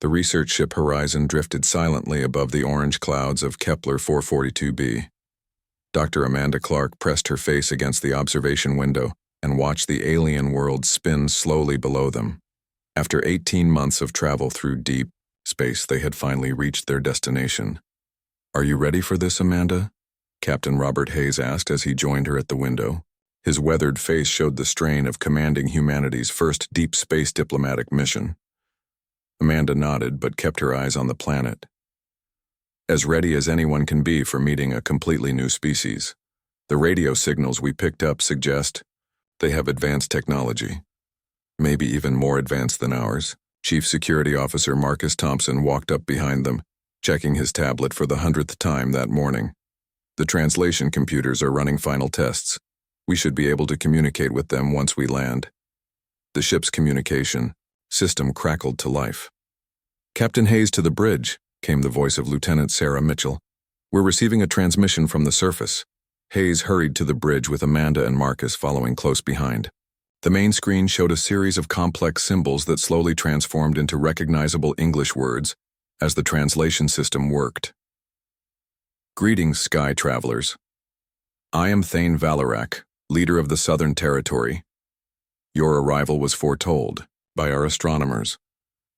The research ship Horizon drifted silently above the orange clouds of Kepler 442b. Dr. Amanda Clark pressed her face against the observation window and watched the alien world spin slowly below them. After 18 months of travel through deep space, they had finally reached their destination. "Are you ready for this, Amanda?" Captain Robert Hayes asked as he joined her at the window. His weathered face showed the strain of commanding humanity's first deep space diplomatic mission. Amanda nodded but kept her eyes on the planet. "As ready as anyone can be for meeting a completely new species. The radio signals we picked up suggest they have advanced technology. Maybe even more advanced than ours." Chief Security Officer Marcus Thompson walked up behind them, checking his tablet for the 100th time that morning. "The translation computers are running final tests. We should be able to communicate with them once we land." The ship's communication system crackled to life. "Captain Hayes, to the bridge," came the voice of Lieutenant Sarah Mitchell. "We're receiving a transmission from the surface." Hayes hurried to the bridge with Amanda and Marcus following close behind. The main screen showed a series of complex symbols that slowly transformed into recognizable English words as the translation system worked. "Greetings, sky travelers. I am Thane Valorak, leader of the Southern Territory. Your arrival was foretold by our astronomers.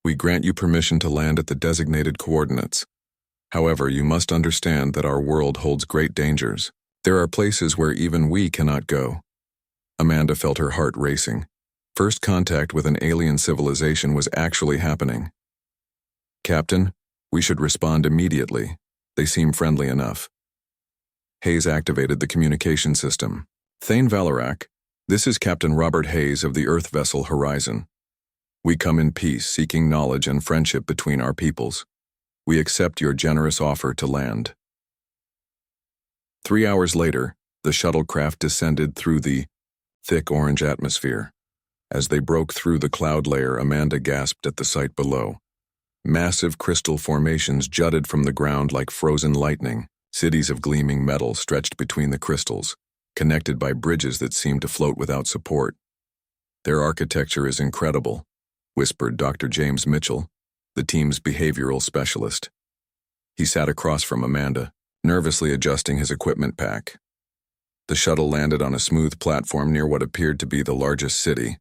We grant you permission to land at the designated coordinates. However, you must understand that our world holds great dangers. There are places where even we cannot go." Amanda felt her heart racing. First contact with an alien civilization was actually happening. "Captain, we should respond immediately. They seem friendly enough." Hayes activated the communication system. "Thane Valorak, this is Captain Robert Hayes of the Earth vessel Horizon. We come in peace, seeking knowledge and friendship between our peoples. We accept your generous offer to land." 3 hours later, the shuttlecraft descended through the thick orange atmosphere. As they broke through the cloud layer, Amanda gasped at the sight below. Massive crystal formations jutted from the ground like frozen lightning. Cities of gleaming metal stretched between the crystals, connected by bridges that seemed to float without support. "Their architecture is incredible," whispered Dr. James Mitchell, the team's behavioral specialist. He sat across from Amanda, nervously adjusting his equipment pack. The shuttle landed on a smooth platform near what appeared to be the largest city.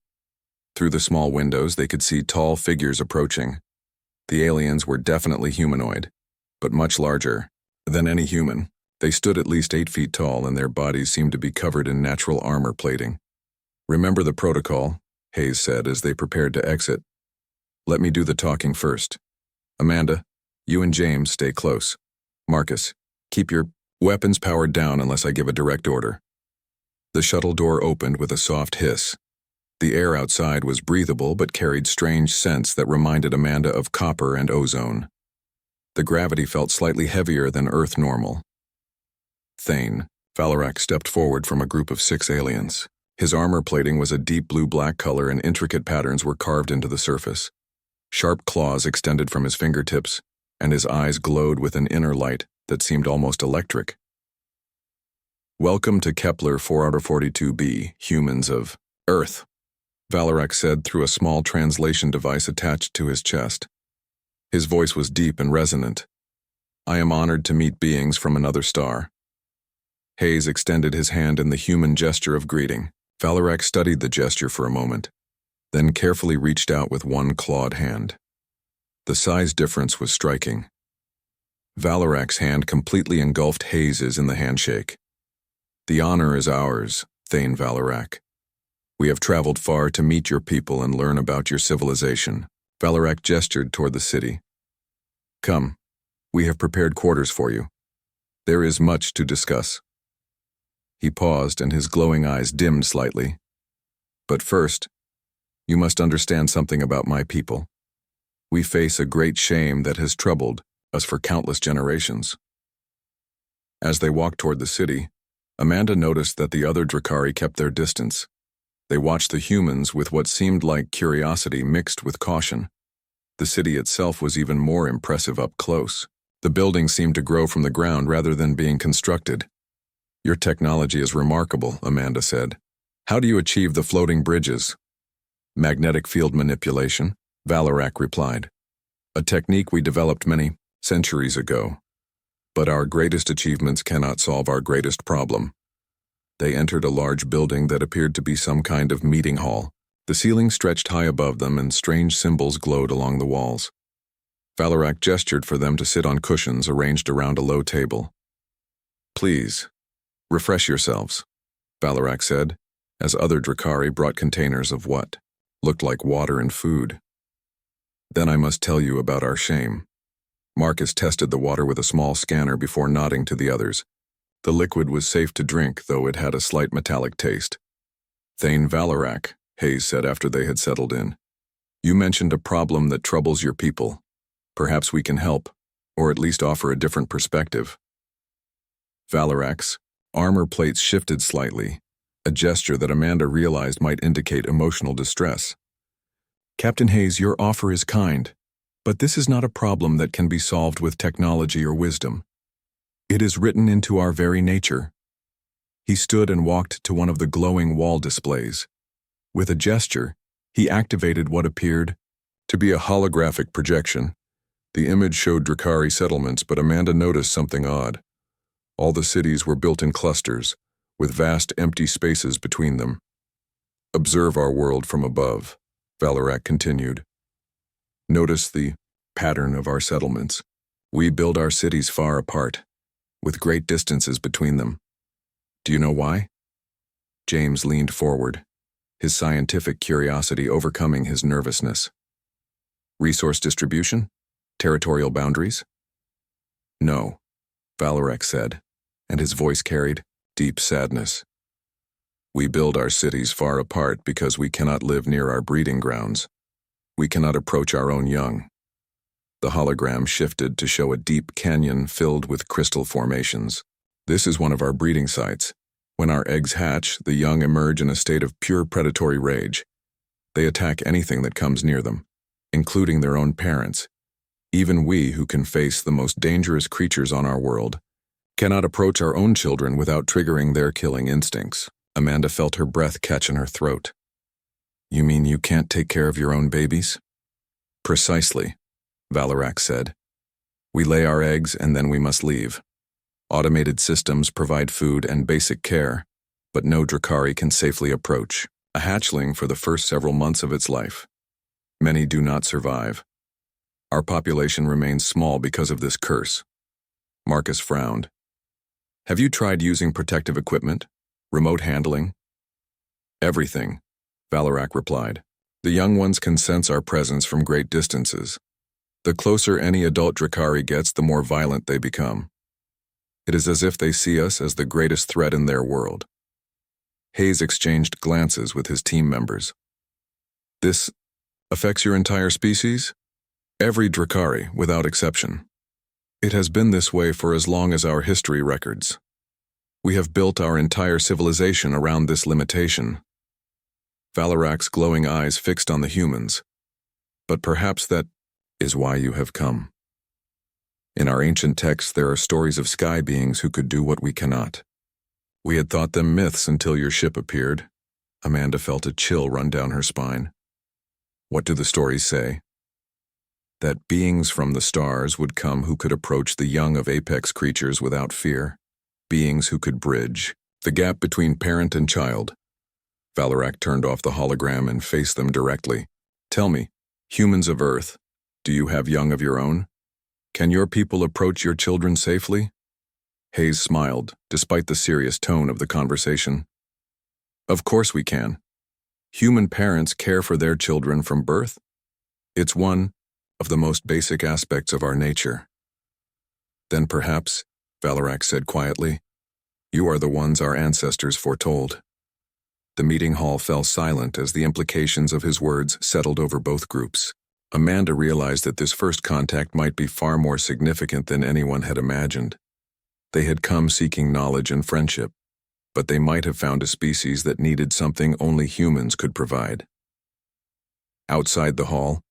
Through the small windows, they could see tall figures approaching. The aliens were definitely humanoid, but much larger than any human. They stood at least 8 feet tall, and their bodies seemed to be covered in natural armor plating. "Remember the protocol," Hayes said as they prepared to exit. "Let me do the talking first. Amanda, you and James stay close. Marcus, keep your weapons powered down unless I give a direct order." The shuttle door opened with a soft hiss. The air outside was breathable but carried strange scents that reminded Amanda of copper and ozone. The gravity felt slightly heavier than Earth normal. Thane Valorak stepped forward from a group of 6 aliens. His armor plating was a deep blue-black color and intricate patterns were carved into the surface. Sharp claws extended from his fingertips, and his eyes glowed with an inner light that seemed almost electric. "Welcome to Kepler 442b, humans of Earth," Valorak said through a small translation device attached to his chest. His voice was deep and resonant. "I am honored to meet beings from another star." Hayes extended his hand in the human gesture of greeting. Valorak studied the gesture for a moment, then carefully reached out with one clawed hand. The size difference was striking. Valorak's hand completely engulfed Hayes's in the handshake. "The honor is ours, Thane Valorak. We have traveled far to meet your people and learn about your civilization." Valorak gestured toward the city. "Come, we have prepared quarters for you. There is much to discuss." He paused and his glowing eyes dimmed slightly. "But first, you must understand something about my people. We face a great shame that has troubled us for countless generations." As they walked toward the city, Amanda noticed that the other Drakari kept their distance. They watched the humans with what seemed like curiosity mixed with caution. The city itself was even more impressive up close. The buildings seemed to grow from the ground rather than being constructed. "Your technology is remarkable," Amanda said. "How do you achieve the floating bridges?" "Magnetic field manipulation," Valorak replied. a technique we developed many centuries ago. But our greatest achievements cannot solve our greatest problem. They entered a large building that appeared to be some kind of meeting hall. The ceiling stretched high above them and strange symbols glowed along the walls. Valorak gestured for them to sit on cushions arranged around a low table. "Please, refresh yourselves," Valorak said, as other Drakari brought containers of what looked like water and food. "Then I must tell you about our shame." Marcus tested the water with a small scanner before nodding to the others. The liquid was safe to drink, though it had a slight metallic taste. "Thane Valorak," Hayes said after they had settled in, "you mentioned a problem that troubles your people. Perhaps we can help, or at least offer a different perspective." Valorak's armor plates shifted slightly, a gesture that Amanda realized might indicate emotional distress. "Captain Hayes, your offer is kind, but this is not a problem that can be solved with technology or wisdom. It is written into our very nature." He stood and walked to one of the glowing wall displays. With a gesture, he activated what appeared to be a holographic projection. The image showed Drakari settlements, but Amanda noticed something odd. All the cities were built in clusters, with vast empty spaces between them. "Observe our world from above," Valorak continued. "Notice the pattern of our settlements. We build our cities far apart, with great distances between them. Do you know why?" James leaned forward, his scientific curiosity overcoming his nervousness. "Resource distribution? Territorial boundaries?" "No," Valorak said, and his voice carried deep sadness. "We build our cities far apart because we cannot live near our breeding grounds. We cannot approach our own young." The hologram shifted to show a deep canyon filled with crystal formations. "This is one of our breeding sites. When our eggs hatch, the young emerge in a state of pure predatory rage. They attack anything that comes near them, including their own parents. Even we, who can face the most dangerous creatures on our world, cannot approach our own children without triggering their killing instincts." Amanda felt her breath catch in her throat. "You mean you can't take care of your own babies?" "Precisely," Valorak said. "We lay our eggs and then we must leave. Automated systems provide food and basic care, but no Drakari can safely approach a hatchling for the first several months of its life. Many do not survive. Our population remains small because of this curse." Marcus frowned. "Have you tried using protective equipment? Remote handling?" "Everything," Valorak replied. "The young ones can sense our presence from great distances. The closer any adult Drakari gets, the more violent they become. It is as if they see us as the greatest threat in their world." Hayes exchanged glances with his team members. "This affects your entire species?" "Every Drakari, without exception. It has been this way for as long as our history records. We have built our entire civilization around this limitation." Valorak's glowing eyes fixed on the humans. "But perhaps that is why you have come. In our ancient texts there are stories of sky beings who could do what we cannot. We had thought them myths until your ship appeared." Amanda felt a chill run down her spine. "What do the stories say?" "That beings from the stars would come who could approach the young of apex creatures without fear. Beings who could bridge the gap between parent and child." Valorak turned off the hologram and faced them directly. "Tell me, humans of Earth, do you have young of your own? Can your people approach your children safely?" Hayes smiled, despite the serious tone of the conversation. "Of course we can. Human parents care for their children from birth. It's one of the most basic aspects of our nature." "Then perhaps," Valorak said quietly, "you are the ones our ancestors foretold." The meeting hall fell silent as the implications of his words settled over both groups. Amanda realized that this first contact might be far more significant than anyone had imagined. They had come seeking knowledge and friendship, but they might have found a species that needed something only humans could provide. Outside the hall,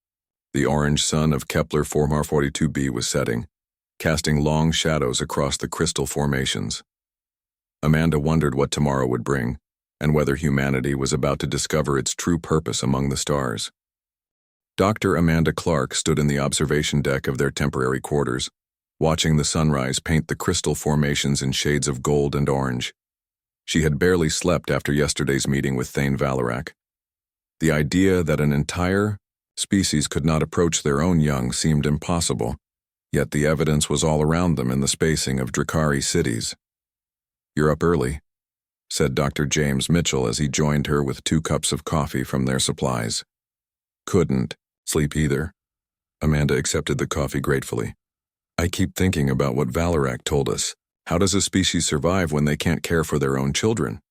the orange sun of Kepler 442b was setting, casting long shadows across the crystal formations. Amanda wondered what tomorrow would bring, and whether humanity was about to discover its true purpose among the stars. Dr. Amanda Clark stood in the observation deck of their temporary quarters, watching the sunrise paint the crystal formations in shades of gold and orange. She had barely slept after yesterday's meeting with Thane Valorak. The idea that an entire species could not approach their own young seemed impossible, yet the evidence was all around them in the spacing of Drakari cities. "You're up early," said Dr. James Mitchell as he joined her with 2 cups of coffee from their supplies. "Couldn't sleep either." Amanda accepted the coffee gratefully. "I keep thinking about what Valorak told us. How does a species survive when they can't care for their own children?"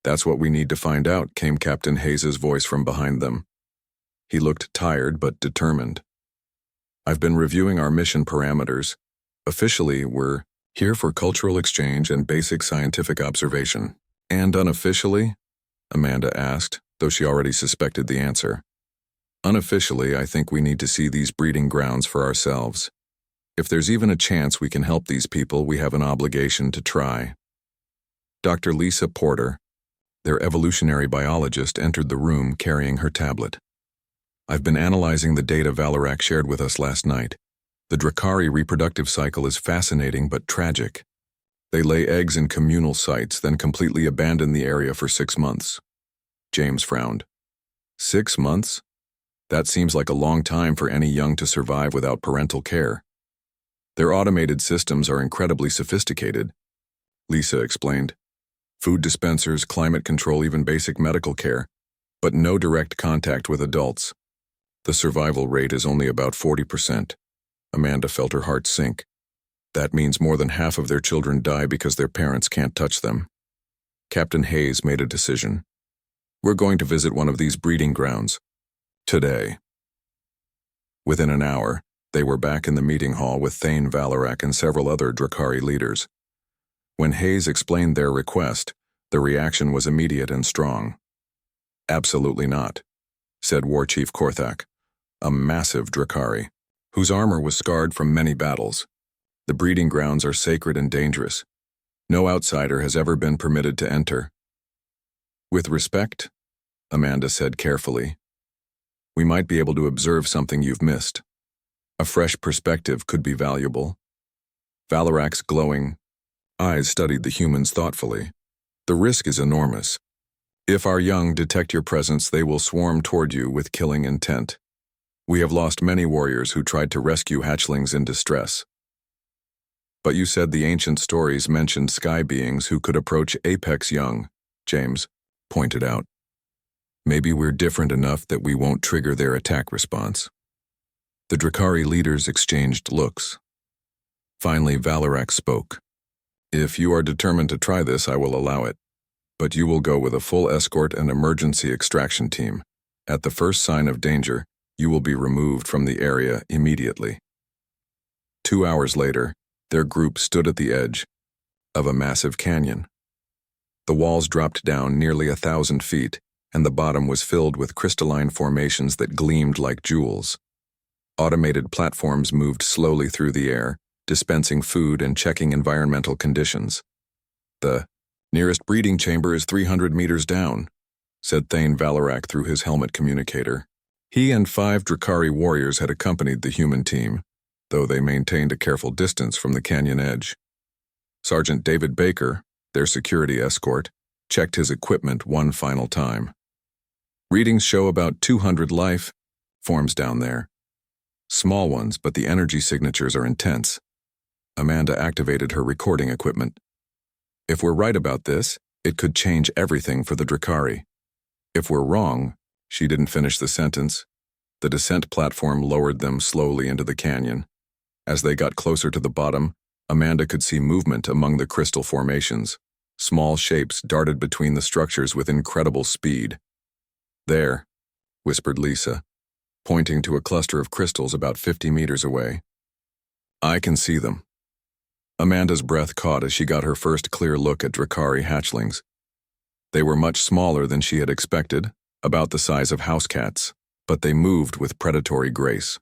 "That's what we need to find out," came Captain Hayes's voice from behind them. He looked tired but determined. "I've been reviewing our mission parameters. Officially, we're here for cultural exchange and basic scientific observation." "And unofficially?" Amanda asked, though she already suspected the answer. "Unofficially, I think we need to see these breeding grounds for ourselves. If there's even a chance we can help these people, we have an obligation to try." Dr. Lisa Porter, their evolutionary biologist, entered the room carrying her tablet. "I've been analyzing the data Valorak shared with us last night. The Drakari reproductive cycle is fascinating but tragic. They lay eggs in communal sites, then completely abandon the area for 6 months." James frowned. 6 months? That seems like a long time for any young to survive without parental care. "Their automated systems are incredibly sophisticated," Lisa explained. "Food dispensers, climate control, even basic medical care, but no direct contact with adults. The survival rate is only about 40%. Amanda felt her heart sink. That means more than half of their children die because their parents can't touch them. Captain Hayes made a decision. "We're going to visit one of these breeding grounds. Today." Within an hour, they were back in the meeting hall with Thane Valorak and several other Drakari leaders. When Hayes explained their request, the reaction was immediate and strong. "Absolutely not," said War Chief Korthak, a massive Drakari, whose armor was scarred from many battles. "The breeding grounds are sacred and dangerous. No outsider has ever been permitted to enter." "With respect," Amanda said carefully, "we might be able to observe something you've missed. A fresh perspective could be valuable." Valorak's glowing eyes studied the humans thoughtfully. "The risk is enormous. If our young detect your presence, they will swarm toward you with killing intent. We have lost many warriors who tried to rescue hatchlings in distress." "But you said the ancient stories mentioned sky beings who could approach apex young," James pointed out. "Maybe we're different enough that we won't trigger their attack response." The Drakari leaders exchanged looks. Finally, Valorak spoke. "If you are determined to try this, I will allow it. But you will go with a full escort and emergency extraction team. At the first sign of danger, you will be removed from the area immediately." 2 hours later, their group stood at the edge of a massive canyon. The walls dropped down nearly 1,000 feet, and the bottom was filled with crystalline formations that gleamed like jewels. Automated platforms moved slowly through the air, dispensing food and checking environmental conditions. "The nearest breeding chamber is 300 meters down," said Thane Valorak through his helmet communicator. He and 5 Drakari warriors had accompanied the human team, though they maintained a careful distance from the canyon edge. Sergeant David Baker, their security escort, checked his equipment one final time. "Readings show about 200 life forms down there. Small ones, but the energy signatures are intense." Amanda activated her recording equipment. "If we're right about this, it could change everything for the Drakari. If we're wrong," she didn't finish the sentence. The descent platform lowered them slowly into the canyon. As they got closer to the bottom, Amanda could see movement among the crystal formations. Small shapes darted between the structures with incredible speed. "There," whispered Lisa, pointing to a cluster of crystals about 50 meters away. "I can see them." Amanda's breath caught as she got her first clear look at Drakari hatchlings. They were much smaller than she had expected, about the size of house cats, but they moved with predatory grace.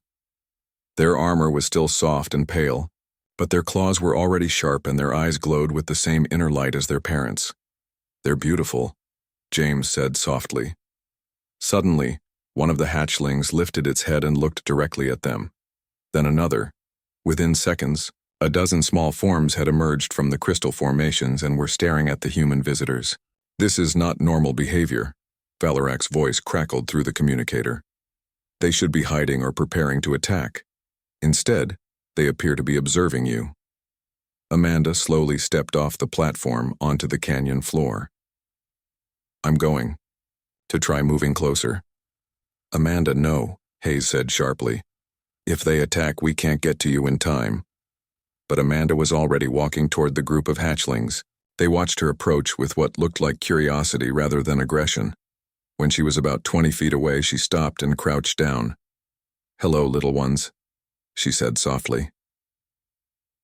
Their armor was still soft and pale, but their claws were already sharp and their eyes glowed with the same inner light as their parents. "They're beautiful," James said softly. Suddenly, One of the hatchlings lifted its head and looked directly at them. Then another. Within seconds, a dozen small forms had emerged from the crystal formations and were staring at the human visitors. "This is not normal behavior," Valorak's voice crackled through the communicator. "They should be hiding or preparing to attack. Instead, they appear to be observing you." Amanda slowly stepped off the platform onto the canyon floor. "I'm going to try moving closer." "Amanda, no," Hayes said sharply. "If they attack, we can't get to you in time." But Amanda was already walking toward the group of hatchlings. They watched her approach with what looked like curiosity rather than aggression. When she was about 20 feet away, she stopped and crouched down. "Hello, little ones," she said softly.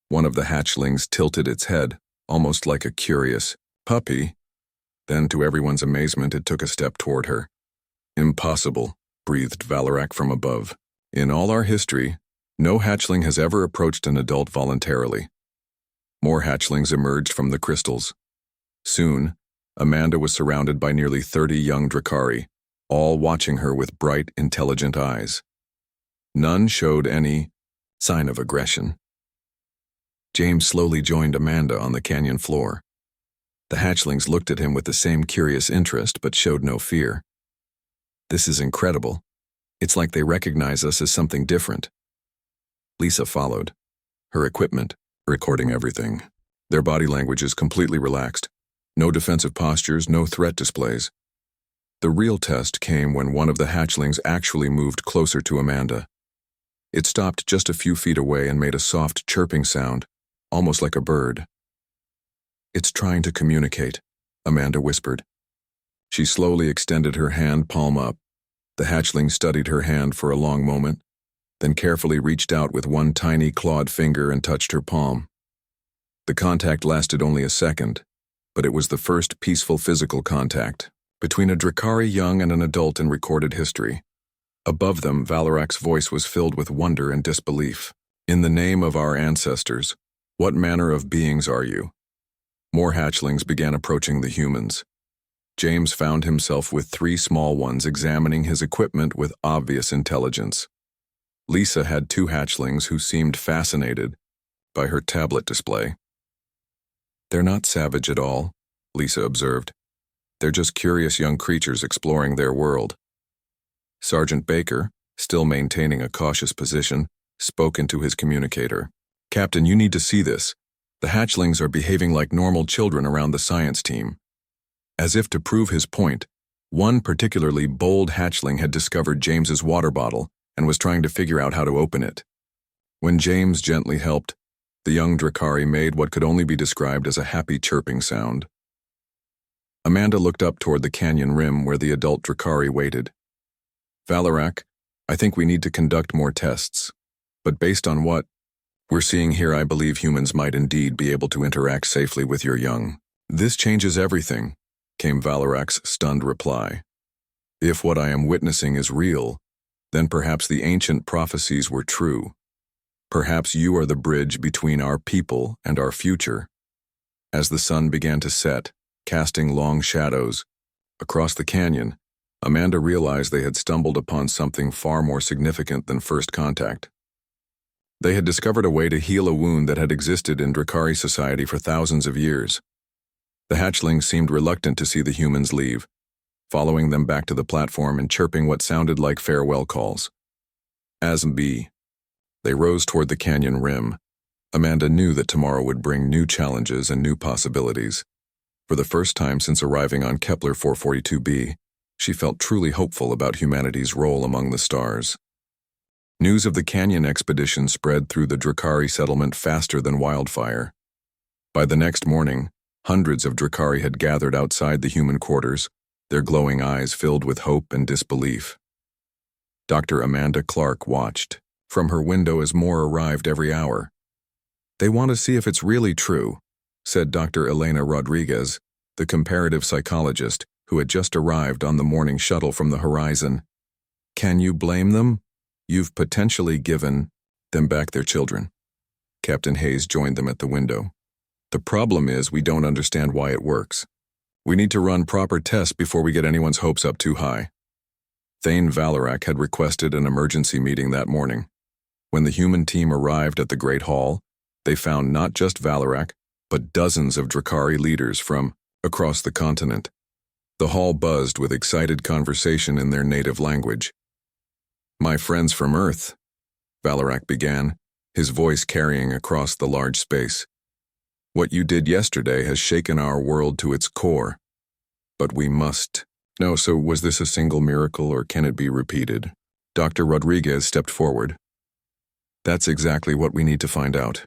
One of the hatchlings tilted its head, almost like a curious puppy. Then, to everyone's amazement, it took a step toward her. "Impossible," breathed Valorak from above. "In all our history, no hatchling has ever approached an adult voluntarily." More hatchlings emerged from the crystals. Soon, Amanda was surrounded by nearly 30 young Drakari, all watching her with bright, intelligent eyes. None showed any sign of aggression. James slowly joined Amanda on the canyon floor. The hatchlings looked at him with the same curious interest but showed no fear. "This is incredible. It's like they recognize us as something different." Lisa followed, her equipment recording everything. Their body languages completely relaxed. No defensive postures, no threat displays. The real test came when one of the hatchlings actually moved closer to Amanda. It stopped just a few feet away and made a soft chirping sound, almost like a bird. "It's trying to communicate," Amanda whispered. She slowly extended her hand, palm up. The hatchling studied her hand for a long moment, then carefully reached out with one tiny clawed finger and touched her palm. The contact lasted only a second, but it was the first peaceful physical contact between a Drakari young and an adult in recorded history. Above them, Valorak's voice was filled with wonder and disbelief. "In the name of our ancestors, what manner of beings are you?" More hatchlings began approaching the humans. James found himself with 3 small ones examining his equipment with obvious intelligence. Lisa had 2 hatchlings who seemed fascinated by her tablet display. "They're not savage at all," Lisa observed. "They're just curious young creatures exploring their world." Sergeant Baker, still maintaining a cautious position, spoke into his communicator. "Captain, you need to see this. The hatchlings are behaving like normal children around the science team." As if to prove his point, one particularly bold hatchling had discovered James's water bottle and was trying to figure out how to open it. When James gently helped, the young Drakari made what could only be described as a happy chirping sound. Amanda looked up toward the canyon rim where the adult Drakari waited. "Valorak, I think we need to conduct more tests. But based on what we're seeing here, I believe humans might indeed be able to interact safely with your young." "This changes everything," came Valorak's stunned reply. "If what I am witnessing is real, then perhaps the ancient prophecies were true. Perhaps you are the bridge between our people and our future." As the sun began to set, casting long shadows across the canyon, Amanda realized they had stumbled upon something far more significant than first contact. They had discovered a way to heal a wound that had existed in Drakari society for thousands of years. The hatchlings seemed reluctant to see the humans leave, following them back to the platform and chirping what sounded like farewell calls. As B. They rose toward the canyon rim. Amanda knew that tomorrow would bring new challenges and new possibilities. For the first time since arriving on Kepler 442b, she felt truly hopeful about humanity's role among the stars. News of the canyon expedition spread through the Drakari settlement faster than wildfire. By the next morning, hundreds of Drakari had gathered outside the human quarters, their glowing eyes filled with hope and disbelief. Dr. Amanda Clark watched from her window as more arrived every hour. "They want to see if it's really true," said Dr. Elena Rodriguez, the comparative psychologist who had just arrived on the morning shuttle from the horizon. "Can you blame them? You've potentially given them back their children." Captain Hayes joined them at the window. "The problem is we don't understand why it works. We need to run proper tests before we get anyone's hopes up too high." Thane Valorak had requested an emergency meeting that morning. When the human team arrived at the Great Hall, they found not just Valorak, but dozens of Drakari leaders from across the continent. The hall buzzed with excited conversation in their native language. "My friends from Earth," Valorak began, his voice carrying across the large space. "What you did yesterday has shaken our world to its core. But we must." "No, so was this a single miracle, or can it be repeated?" Dr. Rodriguez stepped forward. "That's exactly what we need to find out.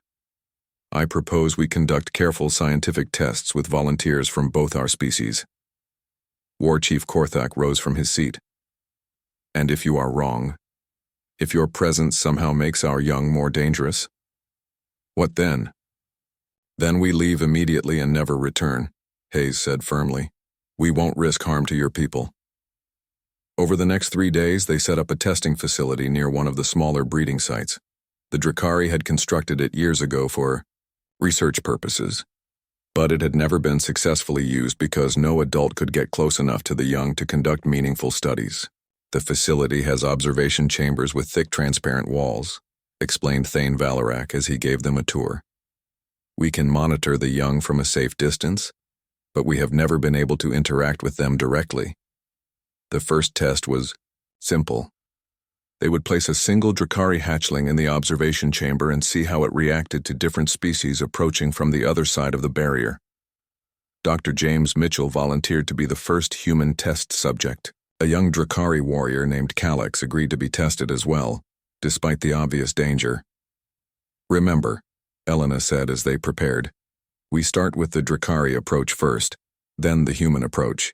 I propose we conduct careful scientific tests with volunteers from both our species." War Chief Korthak rose from his seat. "And if you are wrong, if your presence somehow makes our young more dangerous, what then?" "Then we leave immediately and never return," Hayes said firmly. "We won't risk harm to your people." Over the next 3 days, they set up a testing facility near one of the smaller breeding sites. The Drakari had constructed it years ago for research purposes, but it had never been successfully used because no adult could get close enough to the young to conduct meaningful studies. "The facility has observation chambers with thick transparent walls," explained Thane Valorak as he gave them a tour. "We can monitor the young from a safe distance, but we have never been able to interact with them directly." The first test was simple. They would place a single Drakari hatchling in the observation chamber and see how it reacted to different species approaching from the other side of the barrier. Dr. James Mitchell volunteered to be the first human test subject. A young Drakari warrior named Calix agreed to be tested as well, despite the obvious danger. "Remember," Elena said as they prepared, "we start with the Drakari approach first, then the human approach.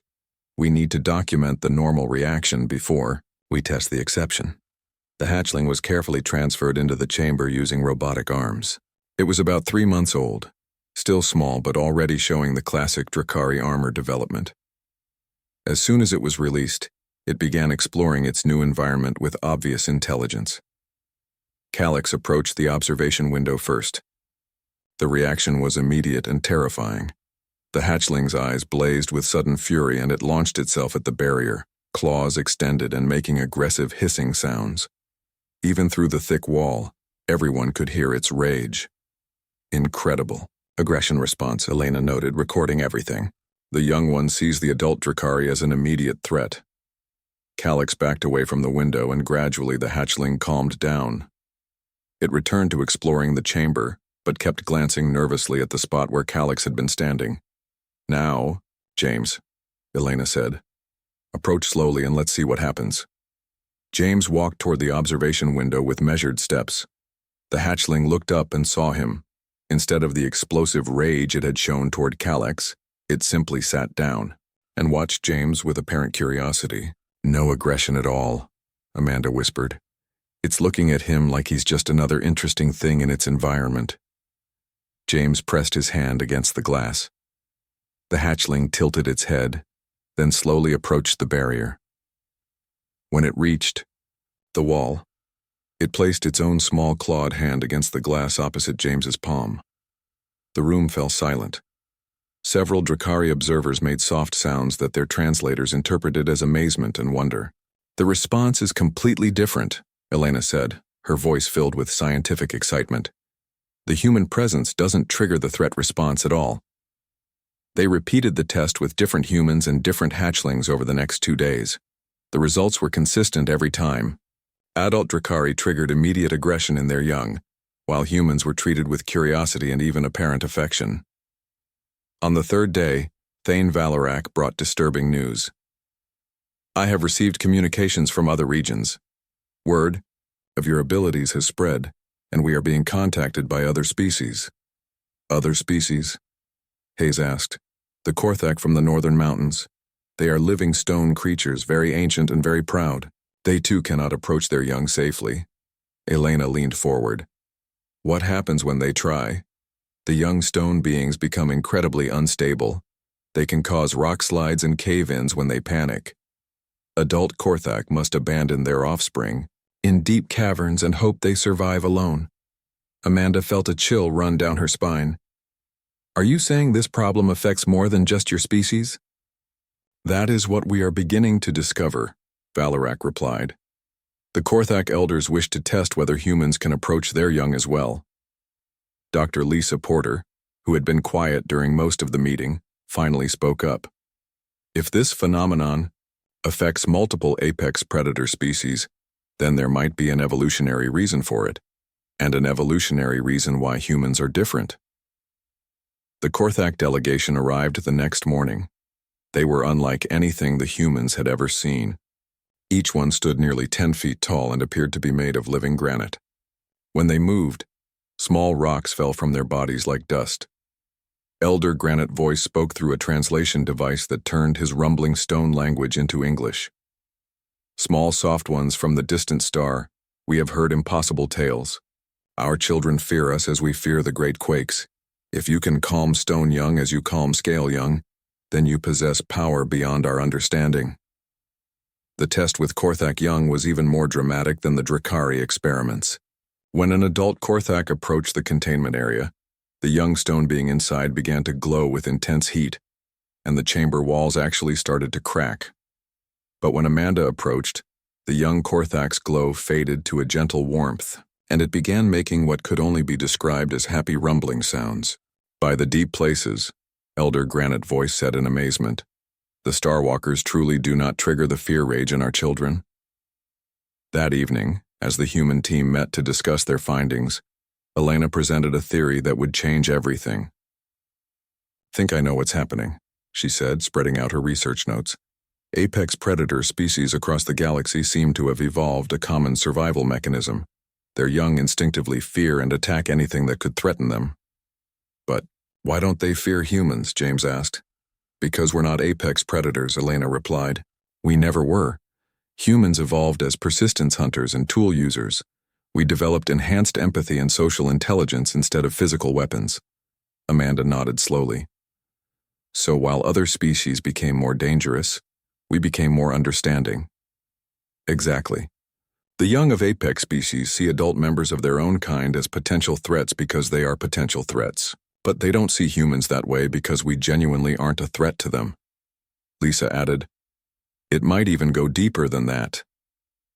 We need to document the normal reaction before we test the exception." The hatchling was carefully transferred into the chamber using robotic arms. It was about 3 months old, still small but already showing the classic Drakari armor development. As soon as it was released, it began exploring its new environment with obvious intelligence. Calix approached the observation window first. The reaction was immediate and terrifying. The hatchling's eyes blazed with sudden fury and it launched itself at the barrier, claws extended and making aggressive hissing sounds. Even through the thick wall, everyone could hear its rage. "Incredible aggression response," Elena noted, recording everything. "The young one sees the adult Drakari as an immediate threat." Calix backed away from the window and gradually the hatchling calmed down. It returned to exploring the chamber, but kept glancing nervously at the spot where Calix had been standing. "Now, James," Elena said. "Approach slowly and let's see what happens." James walked toward the observation window with measured steps. The hatchling looked up and saw him. Instead of the explosive rage it had shown toward Calix, it simply sat down and watched James with apparent curiosity. "No aggression at all," Amanda whispered. "It's looking at him like he's just another interesting thing in its environment." James pressed his hand against the glass. The hatchling tilted its head, then slowly approached the barrier. When it reached the wall, it placed its own small clawed hand against the glass opposite James's palm. The room fell silent. Several Drakari observers made soft sounds that their translators interpreted as amazement and wonder. "The response is completely different," Elena said, her voice filled with scientific excitement. "The human presence doesn't trigger the threat response at all." They repeated the test with different humans and different hatchlings over the next 2 days. The results were consistent every time. Adult Drakari triggered immediate aggression in their young, while humans were treated with curiosity and even apparent affection. On the 3rd day, Thane Valorak brought disturbing news. "I have received communications from other regions. Word of your abilities has spread, and we are being contacted by other species." "Other species?" Hayes asked. "The Korthak from the northern mountains. They are living stone creatures, very ancient and very proud. They too cannot approach their young safely." Elena leaned forward. "What happens when they try? The young stone beings become incredibly unstable. They can cause rock slides and cave-ins when they panic. Adult Korthak must abandon their offspring in deep caverns and hope they survive alone." Amanda felt a chill run down her spine. "Are you saying this problem affects more than just your species?" "That is what we are beginning to discover," Valorak replied. The Korthak elders wish to test whether humans can approach their young as well. Dr. Lisa Porter, who had been quiet during most of the meeting, finally spoke up. If this phenomenon affects multiple apex predator species, then there might be an evolutionary reason for it, and an evolutionary reason why humans are different. The Korthak delegation arrived the next morning. They were unlike anything the humans had ever seen. Each one stood nearly 10 feet tall and appeared to be made of living granite. When they moved, small rocks fell from their bodies like dust. Elder Granite Voice spoke through a translation device that turned his rumbling stone language into English. Small soft ones from the distant star, we have heard impossible tales. Our children fear us as we fear the great quakes. If you can calm stone young as you calm scale young, then you possess power beyond our understanding. The test with Korthak young was even more dramatic than the Drakari experiments. When an adult Korthak approached the containment area, the young stone being inside began to glow with intense heat, and the chamber walls actually started to crack. But when Amanda approached, the young Korthak's glow faded to a gentle warmth, and it began making what could only be described as happy rumbling sounds. By the deep places, Elder Granite Voice said in amazement, the Starwalkers truly do not trigger the fear rage in our children. That evening, as the human team met to discuss their findings, Elena presented a theory that would change everything. Think I know what's happening, she said, spreading out her research notes. Apex predator species across the galaxy seem to have evolved a common survival mechanism. Their young instinctively fear and attack anything that could threaten them. But why don't they fear humans? James asked. Because we're not apex predators, Elena replied. We never were. Humans evolved as persistence hunters and tool users. We developed enhanced empathy and social intelligence instead of physical weapons. Amanda nodded slowly. So while other species became more dangerous, we became more understanding. Exactly. The young of apex species see adult members of their own kind as potential threats because they are potential threats. But they don't see humans that way because we genuinely aren't a threat to them. Lisa added, it might even go deeper than that.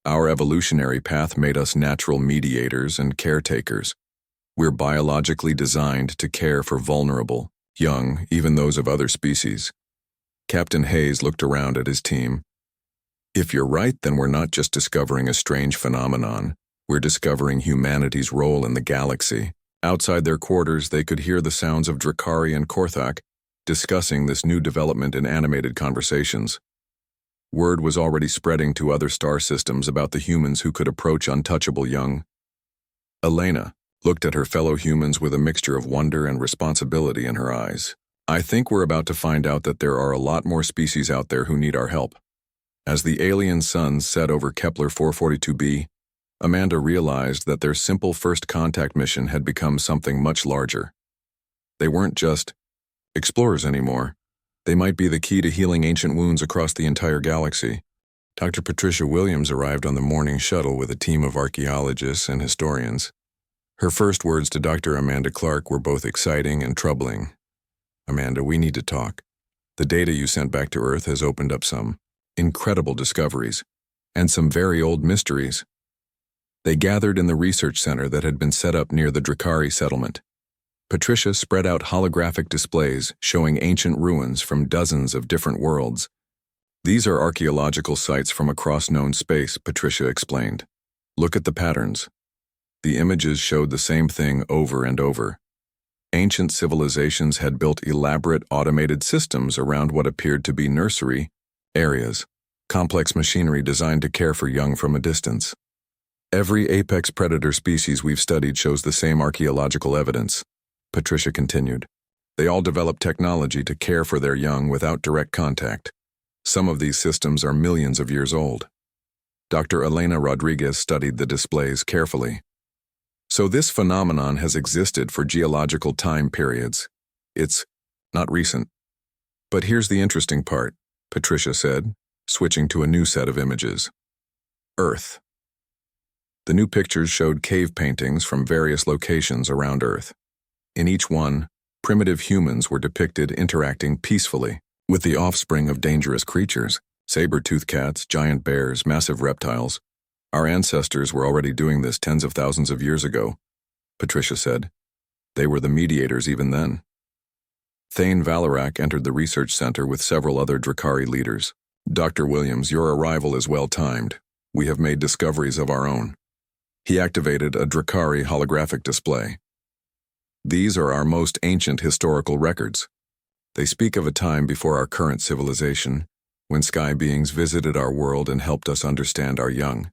Our evolutionary path made us natural mediators and caretakers. We're biologically designed to care for vulnerable, young, even those of other species. Captain Hayes looked around at his team. If you're right, then we're not just discovering a strange phenomenon. We're discovering humanity's role in the galaxy. Outside their quarters, they could hear the sounds of Drakari and Korthak discussing this new development in animated conversations. Word was already spreading to other star systems about the humans who could approach untouchable young. Elena looked at her fellow humans with a mixture of wonder and responsibility in her eyes. I think we're about to find out that there are a lot more species out there who need our help. As the alien suns set over Kepler 442b, Amanda realized that their simple first contact mission had become something much larger. They weren't just explorers anymore. They might be the key to healing ancient wounds across the entire galaxy. Dr. Patricia Williams arrived on the morning shuttle with a team of archaeologists and historians. Her first words to Dr. Amanda Clark were both exciting and troubling. Amanda, we need to talk. The data you sent back to Earth has opened up some incredible discoveries and some very old mysteries. They gathered in the research center that had been set up near the Drakari settlement. Patricia spread out holographic displays showing ancient ruins from dozens of different worlds. These are archaeological sites from across known space, Patricia explained. Look at the patterns. The images showed the same thing over and over. Ancient civilizations had built elaborate automated systems around what appeared to be nursery areas, complex machinery designed to care for young from a distance. Every apex predator species we've studied shows the same archaeological evidence, Patricia continued. They all developed technology to care for their young without direct contact. Some of these systems are millions of years old. Dr. Elena Rodriguez studied the displays carefully. So this phenomenon has existed for geological time periods. It's not recent. But here's the interesting part, Patricia said, switching to a new set of images. Earth. The new pictures showed cave paintings from various locations around Earth. In each one, primitive humans were depicted interacting peacefully with the offspring of dangerous creatures. Saber-toothed cats, giant bears, massive reptiles. Our ancestors were already doing this tens of thousands of years ago, Patricia said. They were the mediators even then. Thane Valorak entered the research center with several other Drakari leaders. Dr. Williams, your arrival is well timed. We have made discoveries of our own. He activated a Drakari holographic display. These are our most ancient historical records. They speak of a time before our current civilization, when sky beings visited our world and helped us understand our young.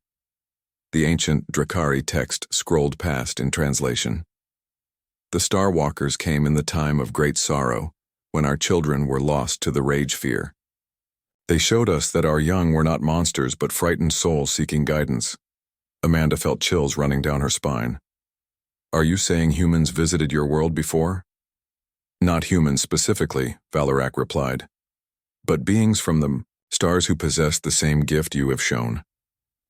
The ancient Drakari text scrolled past in translation. The Starwalkers came in the time of great sorrow, when our children were lost to the rage fear. They showed us that our young were not monsters but frightened souls seeking guidance. Amanda felt chills running down her spine. Are you saying humans visited your world before? Not humans specifically, Valorak replied, but beings from the stars who possessed the same gift you have shown.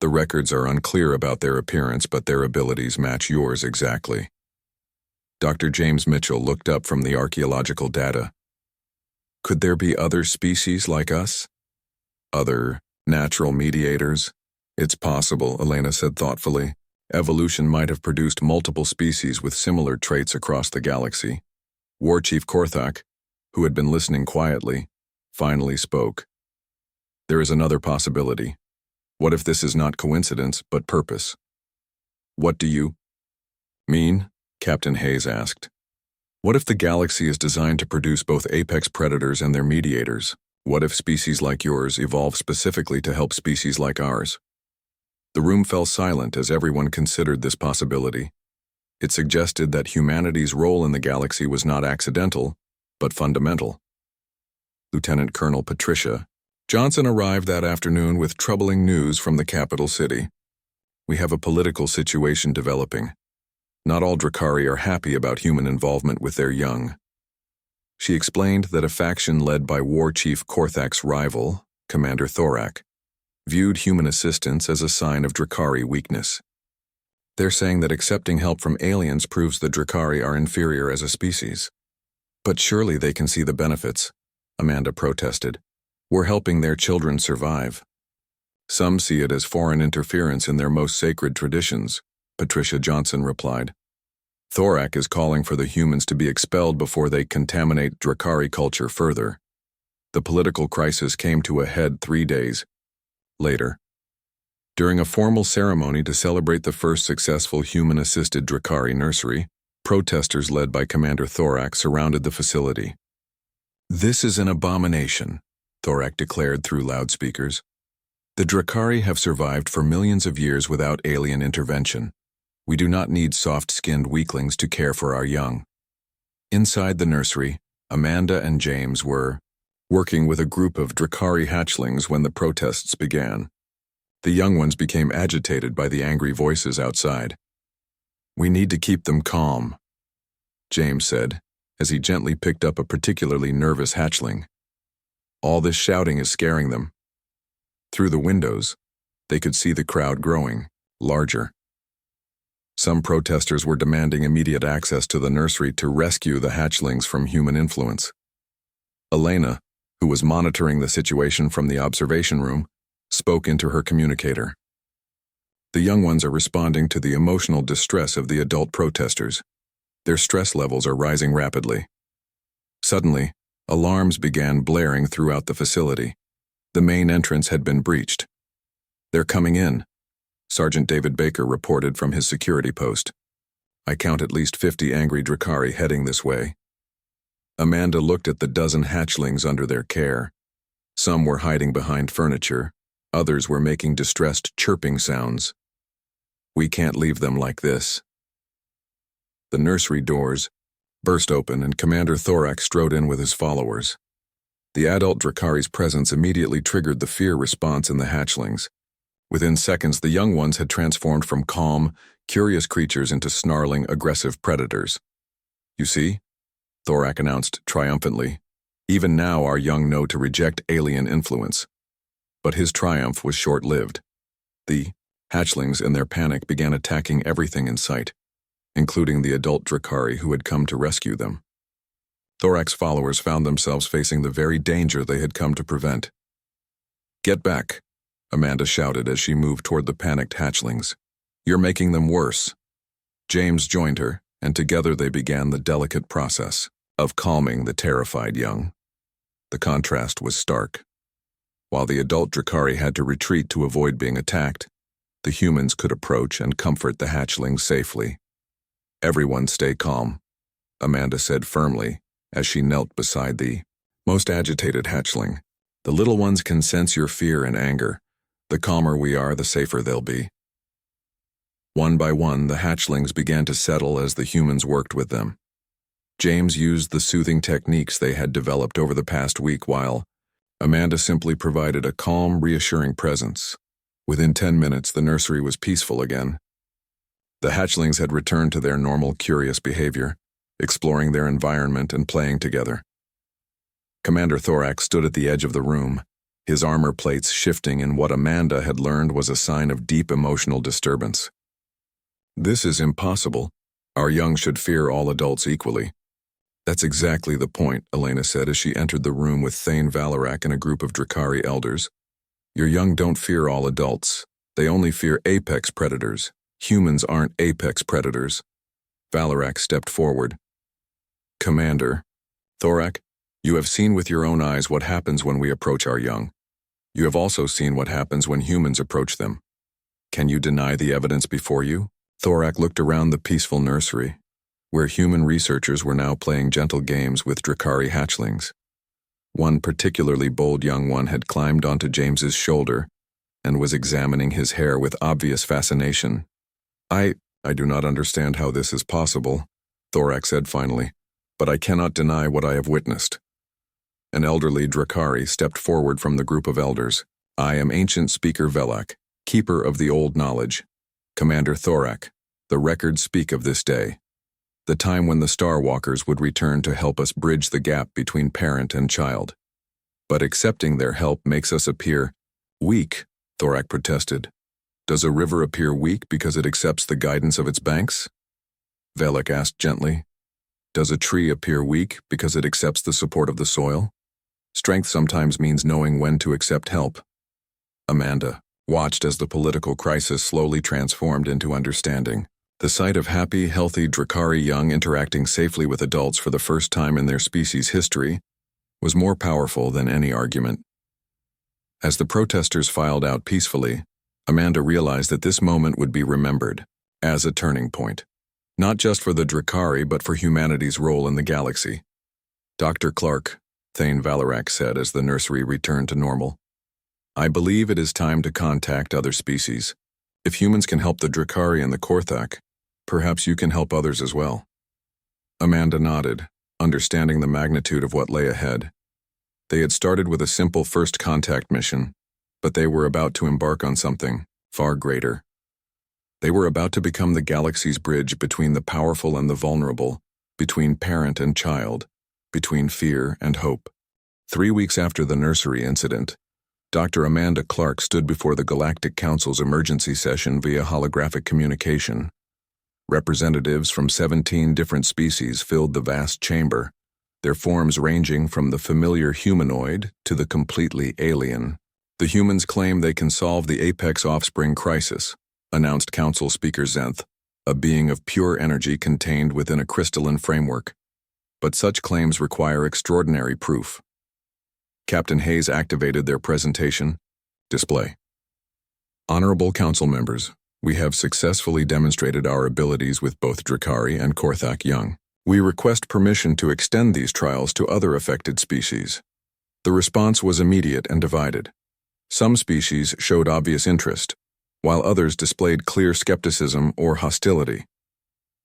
The records are unclear about their appearance, but their abilities match yours exactly. Dr. James Mitchell looked up from the archaeological data. Could there be other species like us? Other natural mediators? It's possible, Elena said thoughtfully. Evolution might have produced multiple species with similar traits across the galaxy. War Chief Korthak, who had been listening quietly, finally spoke. There is another possibility. What if this is not coincidence, but purpose? What do you mean? Captain Hayes asked. What if the galaxy is designed to produce both apex predators and their mediators? What if species like yours evolve specifically to help species like ours? The room fell silent as everyone considered this possibility. It suggested that humanity's role in the galaxy was not accidental, but fundamental. Lieutenant Colonel Patricia Johnson arrived that afternoon with troubling news from the capital city. We have a political situation developing. Not all Drakari are happy about human involvement with their young. She explained that a faction led by War Chief Korthak's rival, Commander Thorak, viewed human assistance as a sign of Drakari weakness. They're saying that accepting help from aliens proves the Drakari are inferior as a species. But surely they can see the benefits, Amanda protested. We're helping their children survive. Some see it as foreign interference in their most sacred traditions, Patricia Johnson replied. Thorak is calling for the humans to be expelled before they contaminate Drakari culture further. The political crisis came to a head 3 days later. During a formal ceremony to celebrate the first successful human-assisted Drakari nursery, protesters led by Commander Thorak surrounded the facility. This is an abomination, Thorak declared through loudspeakers. The Drakari have survived for millions of years without alien intervention. We do not need soft-skinned weaklings to care for our young. Inside the nursery, Amanda and James were working with a group of Drakari hatchlings when the protests began. The young ones became agitated by the angry voices outside. We need to keep them calm, James said, as he gently picked up a particularly nervous hatchling. All this shouting is scaring them. Through the windows, they could see the crowd growing, larger. Some protesters were demanding immediate access to the nursery to rescue the hatchlings from human influence. Elena, who was monitoring the situation from the observation room, spoke into her communicator. The young ones are responding to the emotional distress of the adult protesters. Their stress levels are rising rapidly. Suddenly, alarms began blaring throughout the facility. The main entrance had been breached. They're coming in, Sergeant David Baker reported from his security post. I count at least 50 angry Drakari heading this way. Amanda looked at the dozen hatchlings under their care. Some were hiding behind furniture. Others were making distressed chirping sounds. We can't leave them like this. The nursery doors burst open and Commander Thorak strode in with his followers. The adult Drakari's presence immediately triggered the fear response in the hatchlings. Within seconds, the young ones had transformed from calm, curious creatures into snarling, aggressive predators. You see? Thorak announced triumphantly. Even now our young know to reject alien influence. But his triumph was short-lived. The hatchlings in their panic began attacking everything in sight, including the adult Drakari who had come to rescue them. Thorak's followers found themselves facing the very danger they had come to prevent. Get back, Amanda shouted as she moved toward the panicked hatchlings. You're making them worse. James joined her, and together they began the delicate process of calming the terrified young. The contrast was stark. While the adult Drakari had to retreat to avoid being attacked, the humans could approach and comfort the hatchlings safely. Everyone stay calm, Amanda said firmly as she knelt beside the most agitated hatchling. The little ones can sense your fear and anger. The calmer we are, the safer they'll be. One by one, the hatchlings began to settle as the humans worked with them. James used the soothing techniques they had developed over the past week while Amanda simply provided a calm, reassuring presence. Within 10 minutes, the nursery was peaceful again. The hatchlings had returned to their normal, curious behavior, exploring their environment and playing together. Commander Thorak stood at the edge of the room, his armor plates shifting in what Amanda had learned was a sign of deep emotional disturbance. This is impossible. Our young should fear all adults equally. That's exactly the point, Elena said as she entered the room with Thane Valarak and a group of Drakari elders. Your young don't fear all adults. They only fear apex predators. Humans aren't apex predators. Valarak stepped forward. Commander Thorak, you have seen with your own eyes what happens when we approach our young. You have also seen what happens when humans approach them. Can you deny the evidence before you? Thorak looked around the peaceful nursery, where human researchers were now playing gentle games with Drakari hatchlings. One particularly bold young one had climbed onto James's shoulder and was examining his hair with obvious fascination. I do not understand how this is possible, Thorak said finally, but I cannot deny what I have witnessed. An elderly Drakari stepped forward from the group of elders. I am Ancient Speaker Velak, keeper of the old knowledge. Commander Thorak, the records speak of this day, the time when the Star Walkers would return to help us bridge the gap between parent and child. But accepting their help makes us appear weak, Thorak protested. Does a river appear weak because it accepts the guidance of its banks? Velak asked gently. Does a tree appear weak because it accepts the support of the soil? Strength sometimes means knowing when to accept help. Amanda watched as the political crisis slowly transformed into understanding. The sight of happy, healthy Drakari young interacting safely with adults for the first time in their species' history was more powerful than any argument. As the protesters filed out peacefully, Amanda realized that this moment would be remembered as a turning point, not just for the Drakari but for humanity's role in the galaxy. Dr. Clark, Thane Valarak said as the nursery returned to normal, I believe it is time to contact other species. If humans can help the Drakari and the Korthak, perhaps you can help others as well. Amanda nodded, understanding the magnitude of what lay ahead. They had started with a simple first contact mission, but they were about to embark on something far greater. They were about to become the galaxy's bridge between the powerful and the vulnerable, between parent and child, between fear and hope. 3 weeks after the nursery incident, Dr. Amanda Clark stood before the Galactic Council's emergency session via holographic communication. Representatives from 17 different species filled the vast chamber, their forms ranging from the familiar humanoid to the completely alien. The humans claim they can solve the Apex Offspring crisis, announced Council Speaker Zenth, a being of pure energy contained within a crystalline framework. But such claims require extraordinary proof. Captain Hayes activated their presentation display. Honorable Council members, we have successfully demonstrated our abilities with both Drakari and Korthak young. We request permission to extend these trials to other affected species. The response was immediate and divided. Some species showed obvious interest, while others displayed clear skepticism or hostility.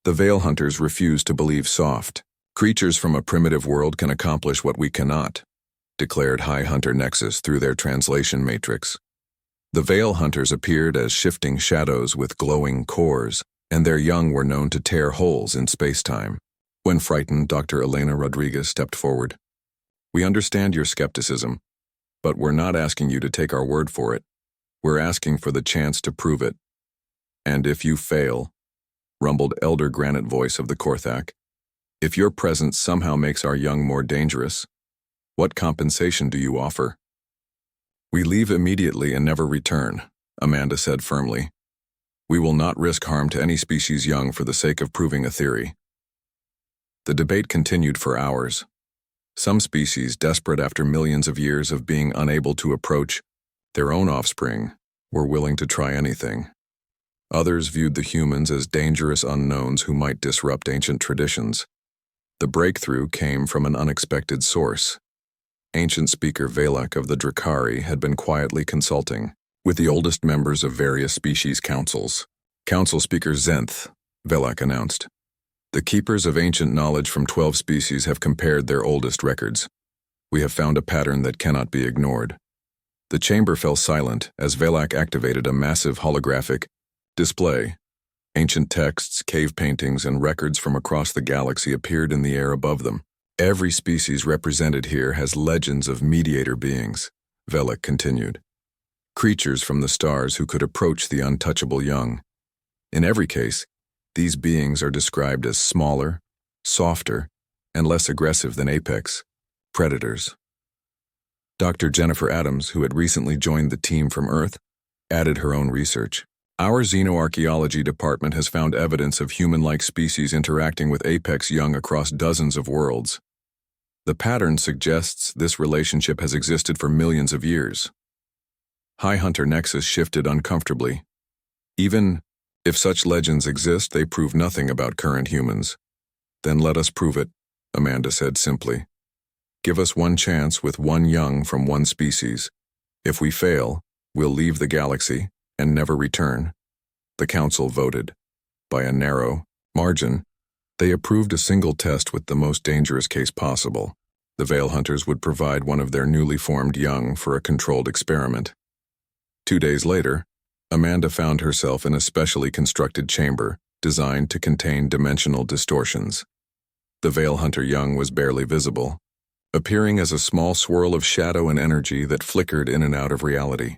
The Veil Hunters refused to believe soft. Creatures from a primitive world can accomplish what we cannot, declared High Hunter Nexus through their translation matrix. The Veil Hunters appeared as shifting shadows with glowing cores, and their young were known to tear holes in space-time. When frightened, Dr. Elena Rodriguez stepped forward. We understand your skepticism, but we're not asking you to take our word for it. We're asking for the chance to prove it. And if you fail, rumbled Elder Granite voice of the Korthak, if your presence somehow makes our young more dangerous, what compensation do you offer? We leave immediately and never return, Amanda said firmly. We will not risk harm to any species young for the sake of proving a theory. The debate continued for hours. Some species, desperate after millions of years of being unable to approach their own offspring, were willing to try anything. Others viewed the humans as dangerous unknowns who might disrupt ancient traditions. The breakthrough came from an unexpected source. Ancient speaker Valak of the Drakari had been quietly consulting with the oldest members of various species councils. Council Speaker Zenth, Valak announced. The keepers of ancient knowledge from 12 species have compared their oldest records. We have found a pattern that cannot be ignored. The chamber fell silent as Valak activated a massive holographic display. Ancient texts, cave paintings, and records from across the galaxy appeared in the air above them. Every species represented here has legends of mediator beings, Valak continued. Creatures from the stars who could approach the untouchable young. In every case, these beings are described as smaller, softer, and less aggressive than apex predators. Dr. Jennifer Adams, who had recently joined the team from Earth, added her own research. Our xenoarchaeology department has found evidence of human-like species interacting with apex young across dozens of worlds. The pattern suggests this relationship has existed for millions of years. High Hunter Nexus shifted uncomfortably. Even if such legends exist, they prove nothing about current humans. Then let us prove it, Amanda said simply. Give us one chance with one young from one species. If we fail, we'll leave the galaxy and never return. The council voted. By a narrow margin, they approved a single test with the most dangerous case possible. The Veil Hunters would provide one of their newly formed young for a controlled experiment. 2 days later, Amanda found herself in a specially constructed chamber designed to contain dimensional distortions. The Veil Hunter young was barely visible, appearing as a small swirl of shadow and energy that flickered in and out of reality.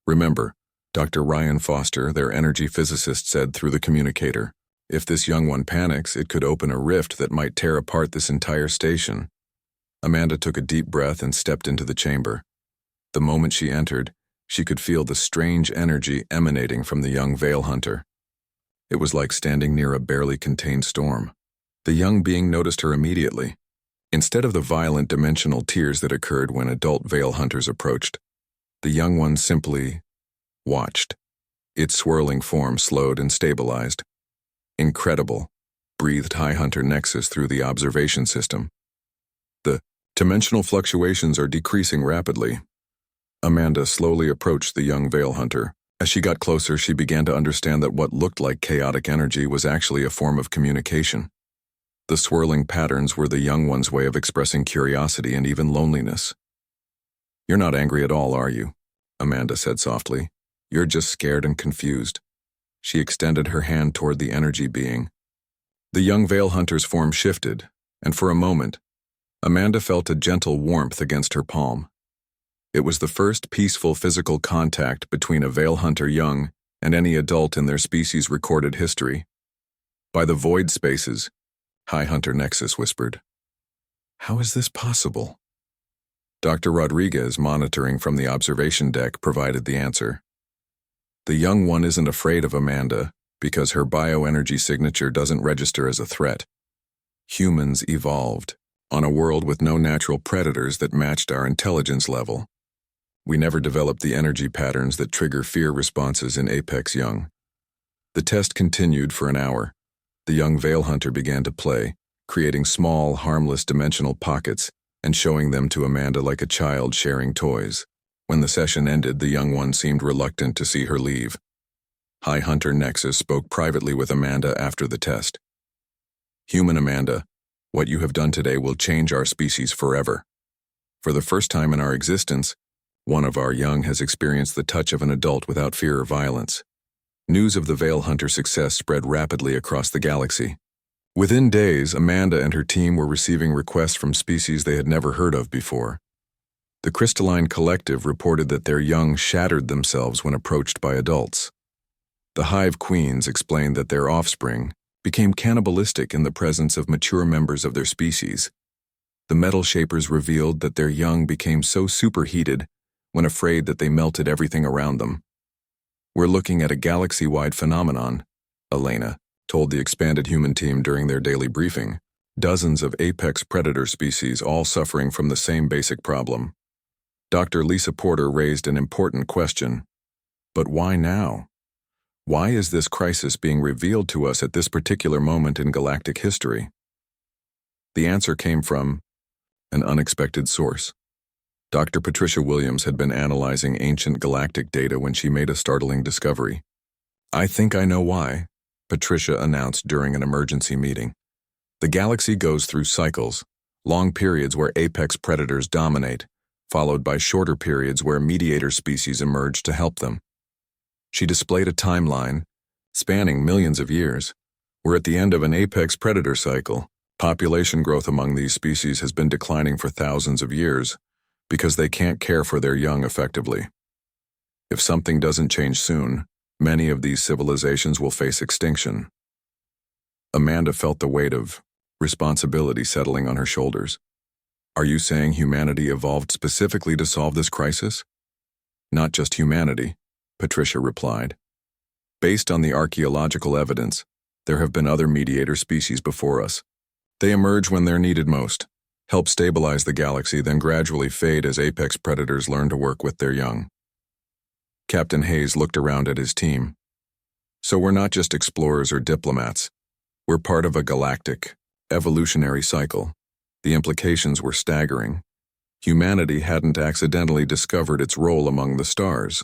Remember, Dr. Ryan Foster, their energy physicist, said through the communicator, if this young one panics, it could open a rift that might tear apart this entire station. Amanda took a deep breath and stepped into the chamber. The moment she entered, she could feel the strange energy emanating from the young Veil Hunter. It was like standing near a barely contained storm. The young being noticed her immediately. Instead of the violent dimensional tears that occurred when adult Veil Hunters approached, the young one simply watched. Its swirling form slowed and stabilized. Incredible, breathed High Hunter Nexus through the observation system. The dimensional fluctuations are decreasing rapidly. Amanda slowly approached the young Veil Hunter. As she got closer, she began to understand that what looked like chaotic energy was actually a form of communication. The swirling patterns were the young one's way of expressing curiosity and even loneliness. You're not angry at all, are you? Amanda said softly. You're just scared and confused. She extended her hand toward the energy being. The young Veil Hunter's form shifted, and for a moment, Amanda felt a gentle warmth against her palm. It was the first peaceful physical contact between a Veil Hunter young and any adult in their species' recorded history. By the void spaces, High Hunter Nexus whispered. How is this possible? Dr. Rodriguez, monitoring from the observation deck, provided the answer. The young one isn't afraid of Amanda because her bioenergy signature doesn't register as a threat. Humans evolved on a world with no natural predators that matched our intelligence level. We never developed the energy patterns that trigger fear responses in apex young. The test continued for an hour. The young Veil Hunter began to play, creating small, harmless dimensional pockets and showing them to Amanda like a child sharing toys. When the session ended, the young one seemed reluctant to see her leave. High Hunter Nexus spoke privately with Amanda after the test. Human Amanda, what you have done today will change our species forever. For the first time in our existence, one of our young has experienced the touch of an adult without fear or violence. News of the Veil Hunter success spread rapidly across the galaxy. Within days, Amanda and her team were receiving requests from species they had never heard of before. The Crystalline Collective reported that their young shattered themselves when approached by adults. The Hive Queens explained that their offspring became cannibalistic in the presence of mature members of their species. The Metal Shapers revealed that their young became so superheated when afraid that they melted everything around them. "We're looking at a galaxy-wide phenomenon," Elena told the expanded human team during their daily briefing. "Dozens of apex predator species all suffering from the same basic problem." Dr. Lisa Porter raised an important question. But why now? Why is this crisis being revealed to us at this particular moment in galactic history? The answer came from an unexpected source. Dr. Patricia Williams had been analyzing ancient galactic data when she made a startling discovery. "I think I know why," Patricia announced during an emergency meeting. "The galaxy goes through cycles, long periods where apex predators dominate, followed by shorter periods where mediator species emerge to help them." She displayed a timeline spanning millions of years. "We're at the end of an apex predator cycle. Population growth among these species has been declining for thousands of years because they can't care for their young effectively. If something doesn't change soon, many of these civilizations will face extinction." Amanda felt the weight of responsibility settling on her shoulders. "Are you saying humanity evolved specifically to solve this crisis?" "Not just humanity," Patricia replied. "Based on the archaeological evidence, there have been other mediator species before us. They emerge when they're needed most, help stabilize the galaxy, then gradually fade as apex predators learn to work with their young." Captain Hayes looked around at his team. "So we're not just explorers or diplomats. We're part of a galactic, evolutionary cycle." The implications were staggering. Humanity hadn't accidentally discovered its role among the stars.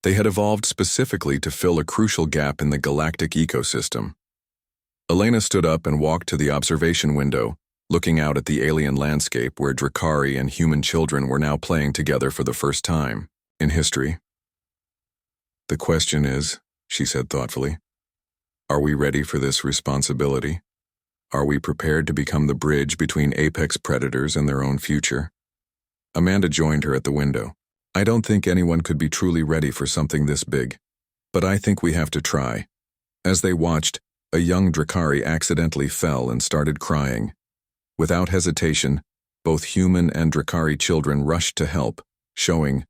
They had evolved specifically to fill a crucial gap in the galactic ecosystem. Elena stood up and walked to the observation window, looking out at the alien landscape where Drakari and human children were now playing together for the first time in history. "The question is," she said thoughtfully, "are we ready for this responsibility? Are we prepared to become the bridge between apex predators and their own future?" Amanda joined her at the window. "I don't think anyone could be truly ready for something this big, but I think we have to try." As they watched, a young Drakari accidentally fell and started crying. Without hesitation, both human and Drakari children rushed to help, showing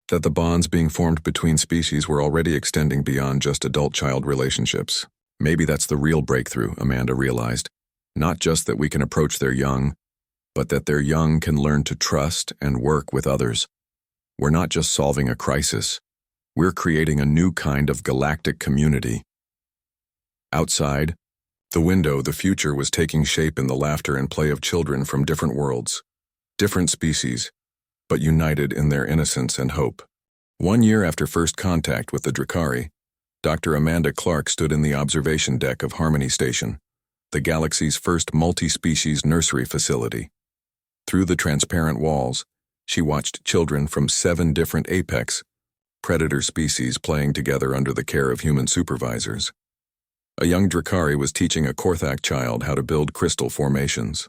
that the bonds being formed between species were already extending beyond just adult-child relationships. Maybe that's the real breakthrough, Amanda realized. Not just that we can approach their young, but that their young can learn to trust and work with others. We're not just solving a crisis. We're creating a new kind of galactic community. Outside, the window, the future was taking shape in the laughter and play of children from different worlds, different species, but united in their innocence and hope. 1 year after first contact with the Drakari, Dr. Amanda Clark stood in the observation deck of Harmony Station, the galaxy's first multi-species nursery facility. Through the transparent walls, she watched children from 7 different apex predator species playing together under the care of human supervisors. A young Drakari was teaching a Korthak child how to build crystal formations.